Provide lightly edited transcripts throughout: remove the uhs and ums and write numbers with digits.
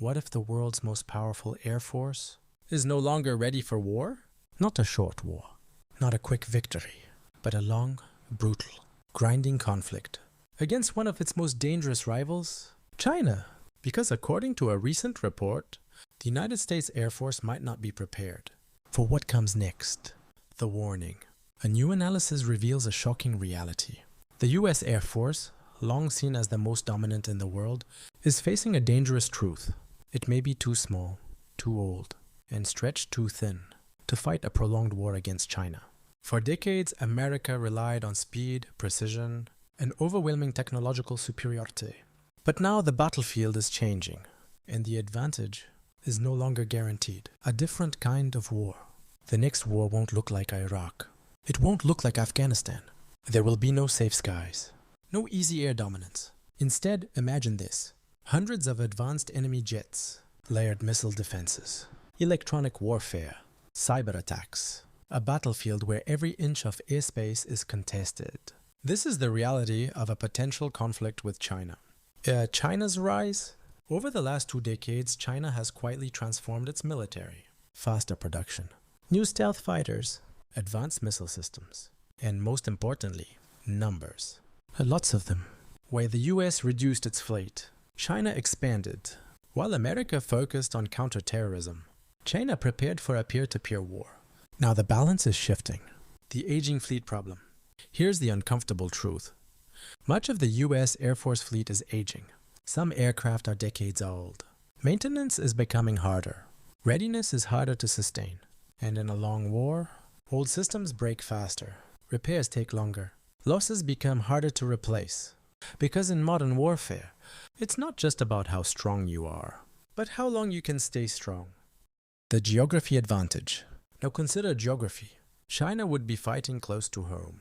What if the world's most powerful air force is no longer ready for war? Not a short war, not a quick victory, but a long, brutal, grinding conflict against one of its most dangerous rivals, China. Because according to a recent report, the United States Air Force might not be prepared for what comes next. The warning. A new analysis reveals a shocking reality. The US Air Force, long seen as the most dominant in the world, is facing a dangerous truth. It may be too small, too old, and stretched too thin to fight a prolonged war against China. For decades, America relied on speed, precision, and overwhelming technological superiority. But now the battlefield is changing, and the advantage is no longer guaranteed. A different kind of war. The next war won't look like Iraq. It won't look like Afghanistan. There will be no safe skies, no easy air dominance. Instead, imagine this. Hundreds of advanced enemy jets, layered missile defenses, electronic warfare, cyber attacks, a battlefield where every inch of airspace is contested. This is the reality of a potential conflict with China. China's rise? Over the last 2 decades, China has quietly transformed its military. Faster production, new stealth fighters, advanced missile systems, and most importantly, numbers. Lots of them. Where the US reduced its fleet, China expanded. While America focused on counterterrorism, China prepared for a peer-to-peer war. Now the balance is shifting. The aging fleet problem. Here's the uncomfortable truth. Much of the US Air Force fleet is aging. Some aircraft are decades old. Maintenance is becoming harder. Readiness is harder to sustain. And in a long war, old systems break faster. Repairs take longer. Losses become harder to replace. Because in modern warfare, it's not just about how strong you are, but how long you can stay strong. The geography advantage. Now consider geography. China would be fighting close to home.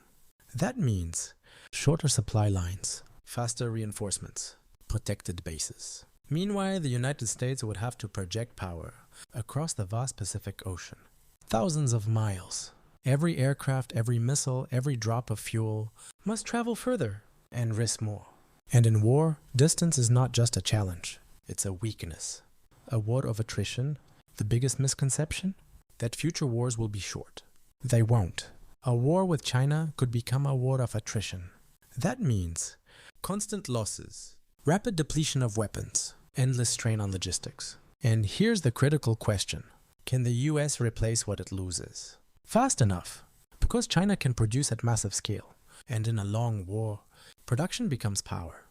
That means shorter supply lines, faster reinforcements, protected bases. Meanwhile, the United States would have to project power across the vast Pacific Ocean. Thousands of miles. Every aircraft, every missile, every drop of fuel must travel further and risk more. And in war, distance is not just a challenge, it's a weakness. A war of attrition, the biggest misconception? That future wars will be short. They won't. A war with China could become a war of attrition. That means constant losses, rapid depletion of weapons, endless strain on logistics. And here's the critical question. Can the US replace what it loses? Fast enough, because China can produce at massive scale. And in a long war, production becomes power.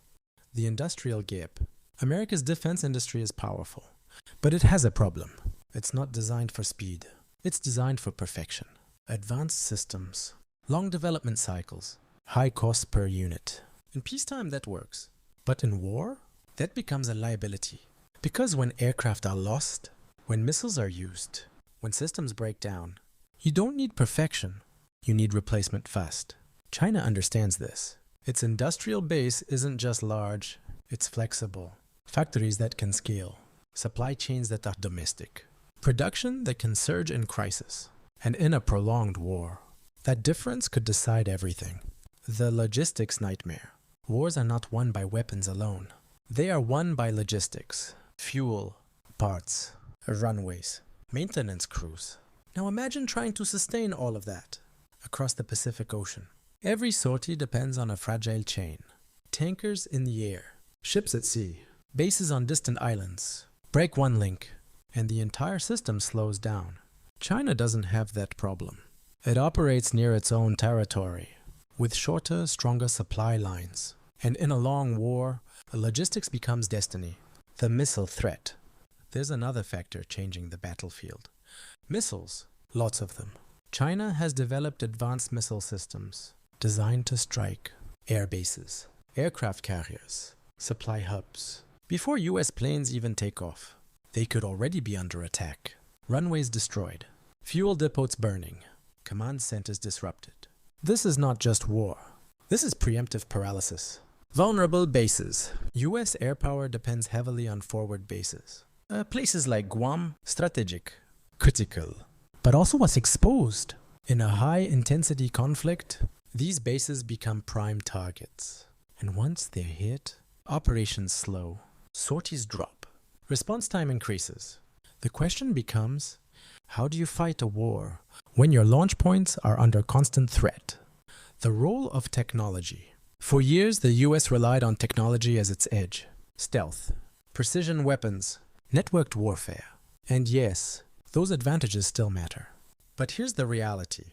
The industrial gap. America's defense industry is powerful, but it has a problem. It's not designed for speed. It's designed for perfection. Advanced systems, long development cycles, high cost per unit. In peacetime, that works. But in war, that becomes a liability. Because when aircraft are lost, when missiles are used, when systems break down, you don't need perfection. You need replacement fast. China understands this. Its industrial base isn't just large, it's flexible. Factories that can scale. Supply chains that are domestic. Production that can surge in crisis. And in a prolonged war, that difference could decide everything. The logistics nightmare. Wars are not won by weapons alone. They are won by logistics. Fuel, parts, runways, maintenance crews. Now imagine trying to sustain all of that across the Pacific Ocean. Every sortie depends on a fragile chain. Tankers in the air, ships at sea, bases on distant islands. Break one link, and the entire system slows down. China doesn't have that problem. It operates near its own territory, with shorter, stronger supply lines. And in a long war, logistics becomes destiny. The missile threat. There's another factor changing the battlefield. Missiles, lots of them. China has developed advanced missile systems designed to strike air bases, aircraft carriers, supply hubs. Before US planes even take off, they could already be under attack. Runways destroyed, fuel depots burning, command centers disrupted. This is not just war. This is preemptive paralysis. Vulnerable bases. US air power depends heavily on forward bases. Places like Guam, strategic, critical, but also what's exposed. In a high-intensity conflict, these bases become prime targets. And once they're hit, operations slow, sorties drop, response time increases. The question becomes, how do you fight a war when your launch points are under constant threat? The role of technology. For years, the US relied on technology as its edge. Stealth, precision weapons, networked warfare. And yes, those advantages still matter. But here's the reality.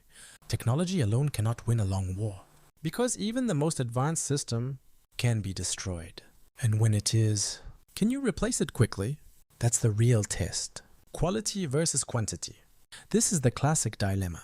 Technology alone cannot win a long war. Because even the most advanced system can be destroyed. And when it is, can you replace it quickly? That's the real test. Quality versus quantity. This is the classic dilemma.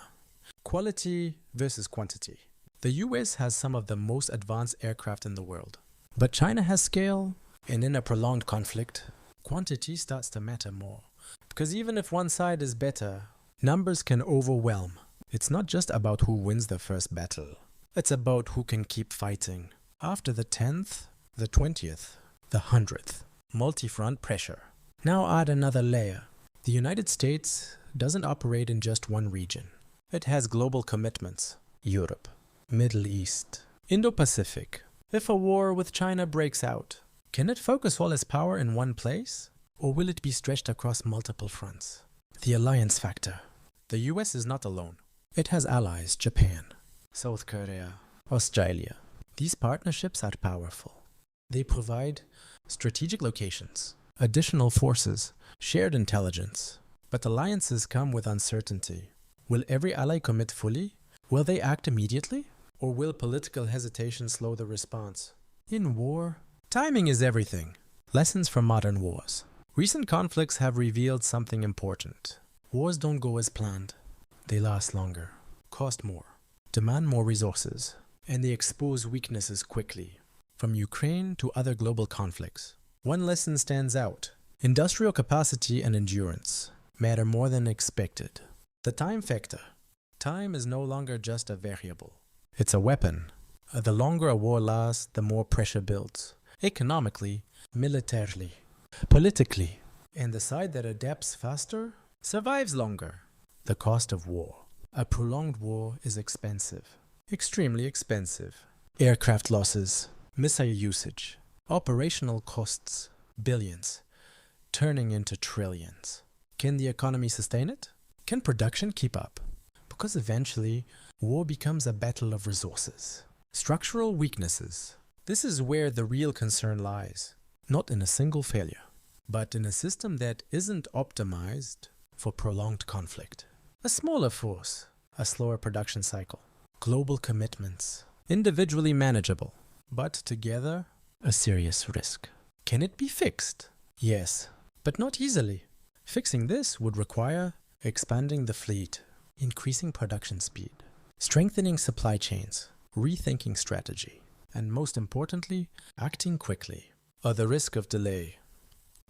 Quality versus quantity. The US has some of the most advanced aircraft in the world. But China has scale, and in a prolonged conflict, quantity starts to matter more. Because even if one side is better, numbers can overwhelm. It's not just about who wins the first battle. It's about who can keep fighting. After the 10th, the 20th, the 100th. Multi-front pressure. Now add another layer. The United States doesn't operate in just one region. It has global commitments. Europe, Middle East, Indo-Pacific. If a war with China breaks out, can it focus all its power in one place? Or will it be stretched across multiple fronts? The alliance factor. The US is not alone. It has allies, Japan, South Korea, Australia. These partnerships are powerful. They provide strategic locations, additional forces, shared intelligence. But alliances come with uncertainty. Will every ally commit fully? Will they act immediately? Or will political hesitation slow the response? In war, timing is everything. Lessons from modern wars. Recent conflicts have revealed something important. Wars don't go as planned. They last longer, cost more, demand more resources, and they expose weaknesses quickly. From Ukraine to other global conflicts. One lesson stands out. Industrial capacity and endurance matter more than expected. The time factor. Time is no longer just a variable. It's a weapon. The longer a war lasts, the more pressure builds. Economically, militarily, politically. And the side that adapts faster survives longer. The cost of war. A prolonged war is expensive. Extremely expensive. Aircraft losses, missile usage, operational costs, billions, turning into trillions. Can the economy sustain it? Can production keep up? Because eventually, war becomes a battle of resources. Structural weaknesses. This is where the real concern lies. Not in a single failure, but in a system that isn't optimized for prolonged conflict. A smaller force, a slower production cycle, global commitments, individually manageable, but together, a serious risk. Can it be fixed? Yes, but not easily. Fixing this would require expanding the fleet, increasing production speed, strengthening supply chains, rethinking strategy, and most importantly, acting quickly, or the risk of delay.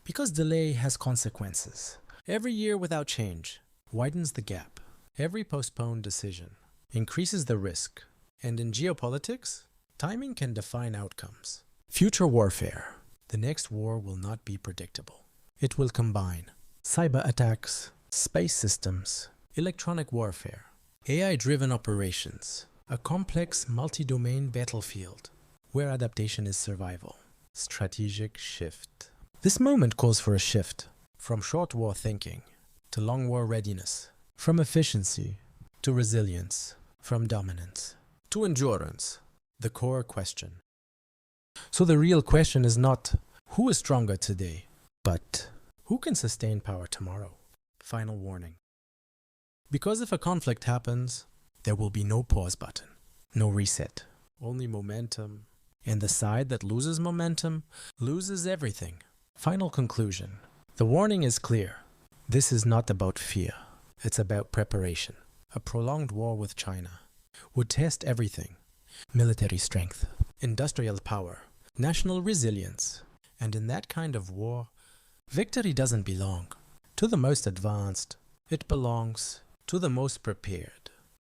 Because delay has consequences. Every year without change widens the gap. Every postponed decision increases the risk. And in geopolitics, timing can define outcomes. Future warfare. The next war will not be predictable. It will combine cyber attacks, space systems, electronic warfare, AI-driven operations, a complex multi-domain battlefield where adaptation is survival. Strategic shift. This moment calls for a shift from short war thinking to long war readiness, from efficiency to resilience, from dominance to endurance. The core question. So the real question is not who is stronger today, but who can sustain power tomorrow? Final warning. Because if a conflict happens, there will be no pause button, no reset, only momentum. And the side that loses momentum loses everything. Final conclusion. The warning is clear. This is not about fear. It's about preparation. A prolonged war with China would test everything. Military strength, industrial power, national resilience. And in that kind of war, victory doesn't belong to the most advanced. It belongs to the most prepared.